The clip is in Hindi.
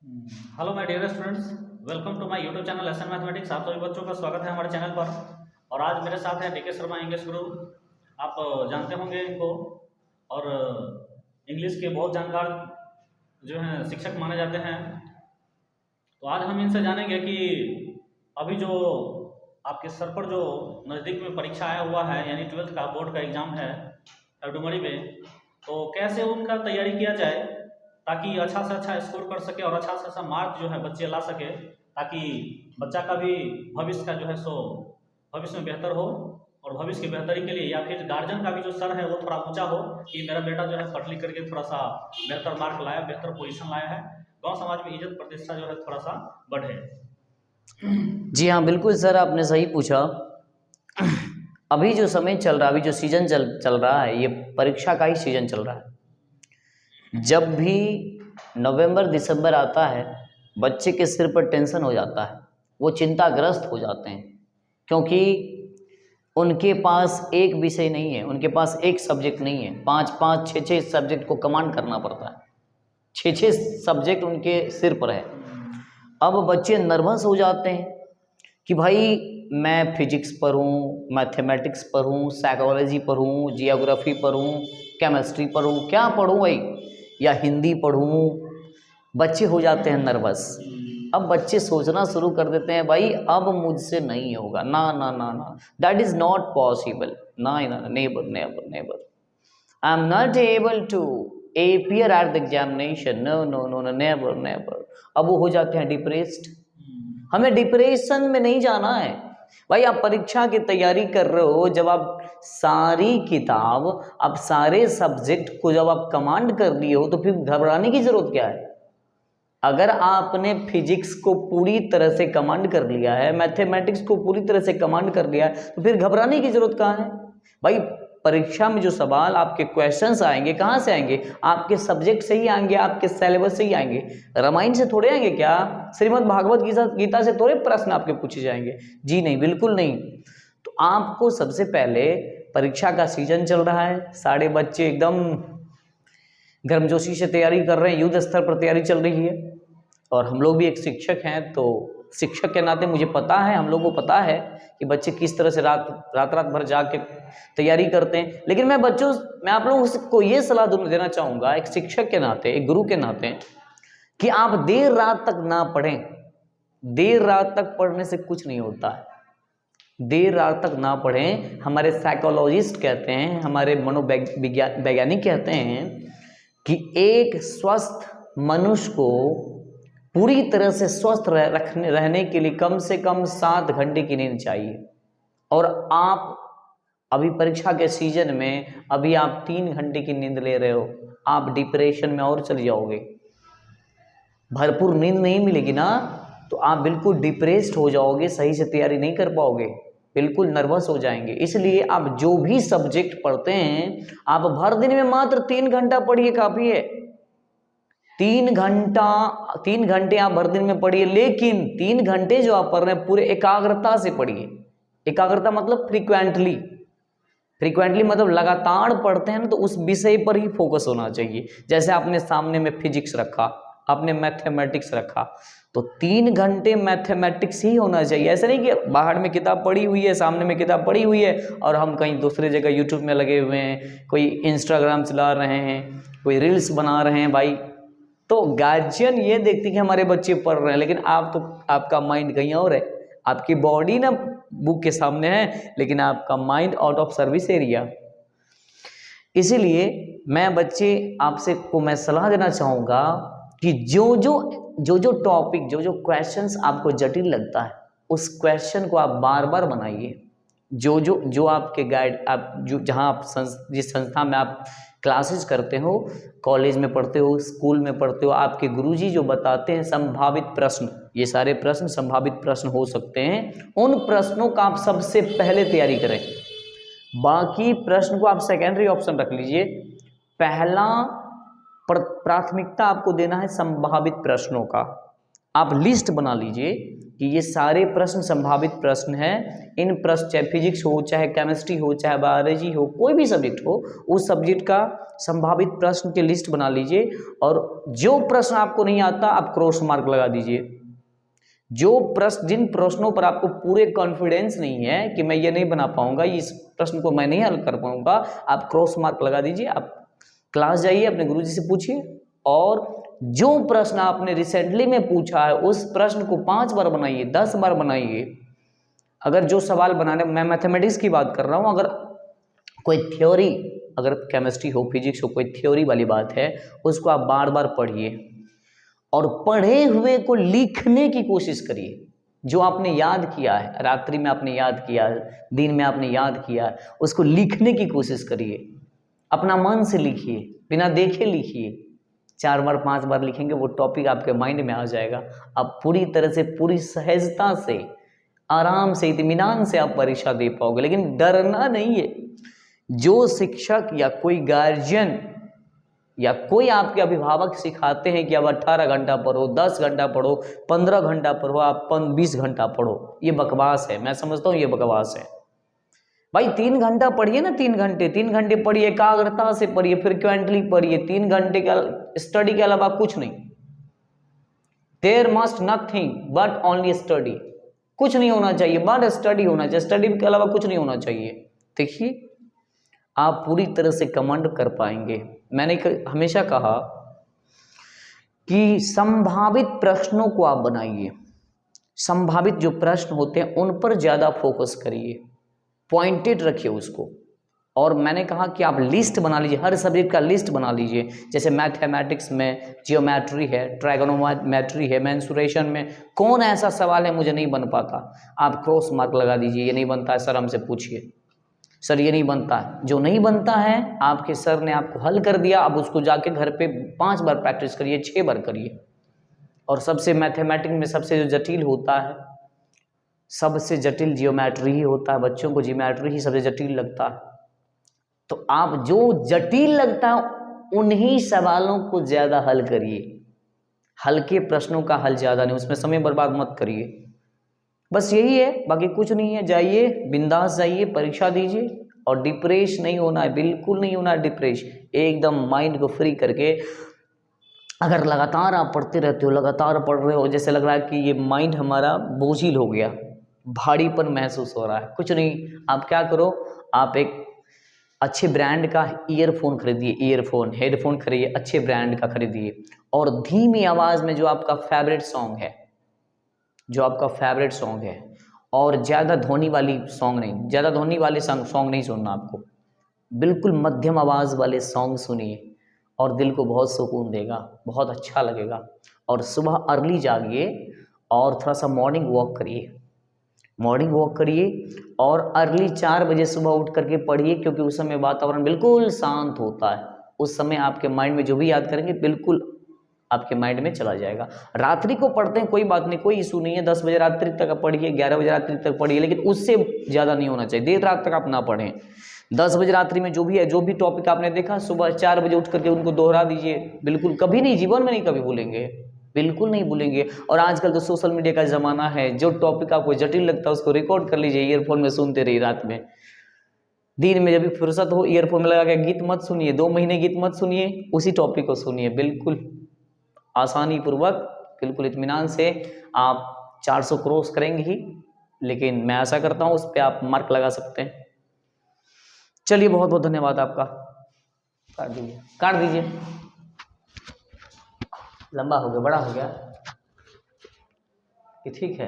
Hello my dear students, welcome to my YouTube channel SN mathematics. आप सभी बच्चों का स्वागत है हमारे चैनल पर। और आज मेरे साथ है डीके शर्मा इंग्लिश गुरु। आप जानते होंगे इनको, और इंग्लिश के बहुत जानकार जो हैं शिक्षक माने जाते हैं। तो आज हम इनसे जानेंगे कि अभी जो आपके सर पर जो नज़दीक में परीक्षा आया हुआ है, यानी 12th का बोर्ड का एग्ज़ाम है फरवरी में, तो कैसे उनका तैयारी किया जाए ताकि अच्छा से अच्छा स्कोर कर सके और अच्छा से अच्छा मार्क जो है बच्चे ला सके, ताकि बच्चा का भी भविष्य का जो है सो भविष्य में बेहतर हो। और भविष्य की बेहतरी के लिए या फिर गार्जियन का भी जो सर है वो थोड़ा ऊंचा हो कि मेरा बेटा जो है पढ़ लिख करके थोड़ा सा बेहतर मार्क लाया, बेहतर पोजीशन लाया है, गांव समाज में इज्जत प्रतिष्ठा जो है थोड़ा सा बढ़े। जी हाँ, बिल्कुल सर, आपने सही पूछा। अभी जो समय चल रहा है, अभी जो सीजन चल रहा है, ये परीक्षा का ही सीजन चल रहा है। जब भी नवंबर दिसंबर आता है, बच्चे के सिर पर टेंशन हो जाता है, वो चिंताग्रस्त हो जाते हैं, क्योंकि उनके पास एक विषय नहीं है, उनके पास एक सब्जेक्ट नहीं है, 5-5, 6-6 सब्जेक्ट को कमांड करना पड़ता है। 6-6 सब्जेक्ट उनके सिर पर है। अब बच्चे नर्वस हो जाते हैं कि भाई मैं फिजिक्स पढ़ूँ, मैथमेटिक्स पढ़ूँ, साइकोलॉजी पढ़ूँ, जियोग्राफी पढ़ूँ, केमिस्ट्री पढ़ूँ, क्या पढ़ूँ भाई, या हिंदी पढ़ूँ। बच्चे हो जाते हैं नर्वस। अब बच्चे सोचना शुरू कर देते हैं, भाई अब मुझसे नहीं होगा, ना ना ना ना, दैट इज़ नॉट पॉसिबल, ना ना, never never never, I am not able to appear at the examination, no no no no, never never। अब वो हो जाते हैं डिप्रेस्ड। हमें डिप्रेशन में नहीं जाना है भाई। आप परीक्षा की तैयारी कर रहे हो, जब आप सारी किताब, आप सारे सब्जेक्ट को जब आप कमांड कर लिए हो, तो फिर घबराने की जरूरत क्या है। अगर आपने फिजिक्स को पूरी तरह से कमांड कर लिया है, मैथमेटिक्स को पूरी तरह से कमांड कर लिया है, तो फिर घबराने की जरूरत कहाँ है भाई। परीक्षा में जो सवाल आपके क्वेश्चंस आएंगे, कहाँ से आएंगे, आपके सब्जेक्ट से ही आएंगे, आपके सिलेबस से ही आएंगे। रामायण से थोड़े आएंगे क्या, श्रीमद् भागवत गीता से थोड़े प्रश्न आपके पूछे जाएंगे। जी नहीं, बिल्कुल नहीं। तो आपको सबसे पहले, परीक्षा का सीजन चल रहा है, सारे बच्चे एकदम गर्मजोशी से तैयारी कर रहे हैं, युद्ध स्तर पर तैयारी चल रही है। और हम लोग भी एक शिक्षक हैं, तो शिक्षक के नाते मुझे पता है, हम लोग को पता है कि बच्चे किस तरह से रात रात भर जाग के तैयारी करते हैं। लेकिन मैं आप लोगों को ये सलाह देना चाहूँगा, एक शिक्षक के नाते, एक गुरु के नाते, कि आप देर रात तक ना पढ़ें। देर रात तक पढ़ने से कुछ नहीं होता है, देर रात तक ना पढ़ें। हमारे साइकोलॉजिस्ट कहते हैं, हमारे मनोवैज्ञानिक कहते हैं कि एक स्वस्थ मनुष्य को पूरी तरह से स्वस्थ रहने के लिए कम से कम 7 घंटे की नींद चाहिए। और आप अभी परीक्षा के सीजन में अभी आप 3 घंटे की नींद ले रहे हो, आप डिप्रेशन में और चले जाओगे। भरपूर नींद नहीं मिलेगी ना, तो आप बिल्कुल डिप्रेस्ड हो जाओगे, सही से तैयारी नहीं कर पाओगे, बिल्कुल नर्वस हो जाएंगे। इसलिए आप जो भी सब्जेक्ट पढ़ते हैं, आप भर दिन में मात्र 3 घंटा पढ़िए, काफ़ी है। 3 घंटे आप भर दिन में पढ़िए, लेकिन 3 घंटे जो आप पढ़ रहे हैं पूरे एकाग्रता से पढ़िए। एकाग्रता मतलब फ्रीक्वेंटली मतलब लगातार पढ़ते हैं ना, तो उस विषय पर ही फोकस होना चाहिए। जैसे आपने सामने में फिजिक्स रखा, आपने मैथमेटिक्स रखा, तो 3 घंटे मैथमेटिक्स ही होना चाहिए। ऐसा नहीं कि बाहर में किताब पढ़ी हुई है, सामने में किताब पढ़ी हुई है, और हम कहीं दूसरे जगह यूट्यूब में लगे हुए हैं, कोई इंस्टाग्राम चला रहे हैं, कोई रील्स बना रहे हैं भाई। तो गार्जियन ये देखते कि हमारे बच्चे पढ़ रहे हैं, लेकिन आपका माइंड कहीं और है। आपकी बॉडी ना बुक के सामने है, लेकिन आपका mind out of service area. इसीलिए मैं सलाह देना चाहूँगा कि जो टॉपिक, जो क्वेश्चंस आपको जटिल लगता है, उस क्वेश्चन को आप बार बार बनाइए। जो आपके गाइड, आप जो जहाँ आप जिस संस्था में आप क्लासेस करते हो, कॉलेज में पढ़ते हो, स्कूल में पढ़ते हो, आपके गुरुजी जो बताते हैं संभावित प्रश्न, ये सारे प्रश्न संभावित प्रश्न हो सकते हैं। उन प्रश्नों का आप सबसे पहले तैयारी करें, बाकी प्रश्न को आप सेकेंडरी ऑप्शन रख लीजिए। पहला प्राथमिकता आपको देना है संभावित प्रश्नों का। आप लिस्ट बना लीजिए कि ये सारे प्रश्न संभावित प्रश्न हैं। इन प्रश्न चाहे फिजिक्स हो, चाहे केमिस्ट्री हो, चाहे बायोलॉजी हो, कोई भी सब्जेक्ट हो, उस सब्जेक्ट का संभावित प्रश्न की लिस्ट बना लीजिए और जो प्रश्न आपको नहीं आता आप क्रॉस मार्क लगा दीजिए। जिन प्रश्नों पर आपको पूरे कॉन्फिडेंस नहीं है कि मैं ये नहीं बना पाऊंगा, इस प्रश्न को मैं नहीं हल कर पाऊंगा, आप क्रॉस मार्क लगा दीजिए। आप क्लास जाइए, अपने गुरुजी से पूछिए और जो प्रश्न आपने रिसेंटली में पूछा है उस प्रश्न को 5 बार बनाइए, 10 बार बनाइए। अगर जो सवाल बनाने, मैं मैथमेटिक्स की बात कर रहा हूँ, अगर कोई थ्योरी, अगर केमिस्ट्री हो, फिजिक्स हो, कोई थ्योरी वाली बात है, उसको आप बार बार पढ़िए और पढ़े हुए को लिखने की कोशिश करिए। जो आपने याद किया है, रात्रि में आपने याद किया है, दिन में आपने याद किया है, उसको लिखने की कोशिश करिए। अपना मन से लिखिए, बिना देखे लिखिए। 4 बार 5 बार लिखेंगे वो टॉपिक आपके माइंड में आ जाएगा। आप पूरी तरह से, पूरी सहजता से, आराम से, इत्मीनान से आप परीक्षा दे पाओगे। लेकिन डरना नहीं है। जो शिक्षक या कोई गार्जियन या कोई आपके अभिभावक सिखाते हैं कि अब 18 घंटा पढ़ो, 10 घंटा पढ़ो, 15 घंटा पढ़ो, आप 20 घंटा पढ़ो, ये बकवास है। मैं समझता हूँ ये बकवास है। भाई 3 घंटा पढ़िए ना, 3 घंटे पढ़िए, एकाग्रता से पढ़िए, फ्रिक्वेंटली पढ़िए। 3 घंटे का स्टडी के अलावा कुछ नहीं। There must nothing but only study. कुछ नहीं होना चाहिए बट स्टडी होना चाहिए। स्टडी के अलावा कुछ नहीं होना चाहिए। देखिए, आप पूरी तरह से कमांड कर पाएंगे। मैंने हमेशा कहा कि संभावित प्रश्नों को आप बनाइए। संभावित जो प्रश्न होते हैं उन पर ज़्यादा फोकस करिए, पॉइंटेड रखिए उसको। और मैंने कहा कि आप लिस्ट बना लीजिए, हर सब्जेक्ट का लिस्ट बना लीजिए। जैसे मैथमेटिक्स में जियोमेट्री है, ट्राइगोनोमेट्री है, मेंसुरेशन में कौन ऐसा सवाल है मुझे नहीं बन पाता, आप क्रॉस मार्क लगा दीजिए। ये नहीं बनता है सर, हमसे पूछिए। सर ये नहीं बनता है, जो नहीं बनता है आपके सर ने आपको हल कर दिया, अब उसको जाके घर पे 5 बार प्रैक्टिस करिए, 6 बार करिए। और सबसे मैथमेटिक्स में सबसे जो जटिल होता है, सबसे जटिल जियोमेट्री ही होता है। बच्चों को जियोमेट्री ही सबसे जटिल लगता है। तो आप जो जटिल लगता है उन्हीं सवालों को ज़्यादा हल करिए। हल्के प्रश्नों का हल ज़्यादा नहीं, उसमें समय बर्बाद मत करिए। बस यही है, बाकी कुछ नहीं है। जाइए, बिंदास जाइए, परीक्षा दीजिए और डिप्रेस नहीं होना है, बिल्कुल नहीं होना है डिप्रेस। एकदम माइंड को फ्री करके, अगर लगातार आप पढ़ते रहते हो, लगातार पढ़ रहे हो, जैसे लग रहा है कि ये माइंड हमारा बोझिल हो गया, भारीपन महसूस हो रहा है, कुछ नहीं। आप क्या करो, आप एक अच्छे ब्रांड का ईयरफोन खरीदिए, ईयरफोन, हेडफोन खरीदिए, अच्छे ब्रांड का खरीदिए और धीमी आवाज़ में जो आपका फेवरेट सॉन्ग है, और ज़्यादा ध्वनि वाली सॉन्ग नहीं, ज़्यादा ध्वनि वाले सॉन्ग नहीं सुनना आपको। बिल्कुल मध्यम आवाज़ वाले सॉन्ग सुनिए और दिल को बहुत सुकून देगा, बहुत अच्छा लगेगा। और सुबह अर्ली जागिए और थोड़ा सा मॉर्निंग वॉक करिए और अर्ली 4 बजे सुबह उठ करके पढ़िए, क्योंकि उस समय वातावरण बिल्कुल शांत होता है। उस समय आपके माइंड में जो भी याद करेंगे बिल्कुल आपके माइंड में चला जाएगा। रात्रि को पढ़ते हैं, कोई बात नहीं, कोई इशू नहीं है। 10 बजे रात्रि तक पढ़िए, 11 बजे रात्रि तक पढ़िए, लेकिन उससे ज़्यादा नहीं होना चाहिए। देर रात तक आप ना पढ़ें। 10 बजे रात्रि में जो भी है, जो भी टॉपिक आपने देखा, सुबह 4 बजे उठ करके उनको दोहरा दीजिए। बिल्कुल कभी नहीं, जीवन में नहीं कभी भूलेंगे, बिल्कुल नहीं भूलेंगे। और आजकल तो सोशल मीडिया का ज़माना है, जो टॉपिक आपको जटिल लगता है उसको रिकॉर्ड कर लीजिए, ईयरफोन में सुनते रहिए। रात में, दिन में जब भी फुर्सत हो, ईयरफोन में लगा के गीत मत सुनिए, 2 महीने गीत मत सुनिए, उसी टॉपिक को सुनिए। बिल्कुल आसानी पूर्वक, बिल्कुल इत्मीनान से आप 400 क्रॉस करेंगे ही, लेकिन मैं आशा करता हूँ उस पर आप मार्क लगा सकते हैं। चलिए, बहुत बहुत धन्यवाद आपका। काट दीजिए, लंबा हो गया, बड़ा हो गया, ये ठीक है।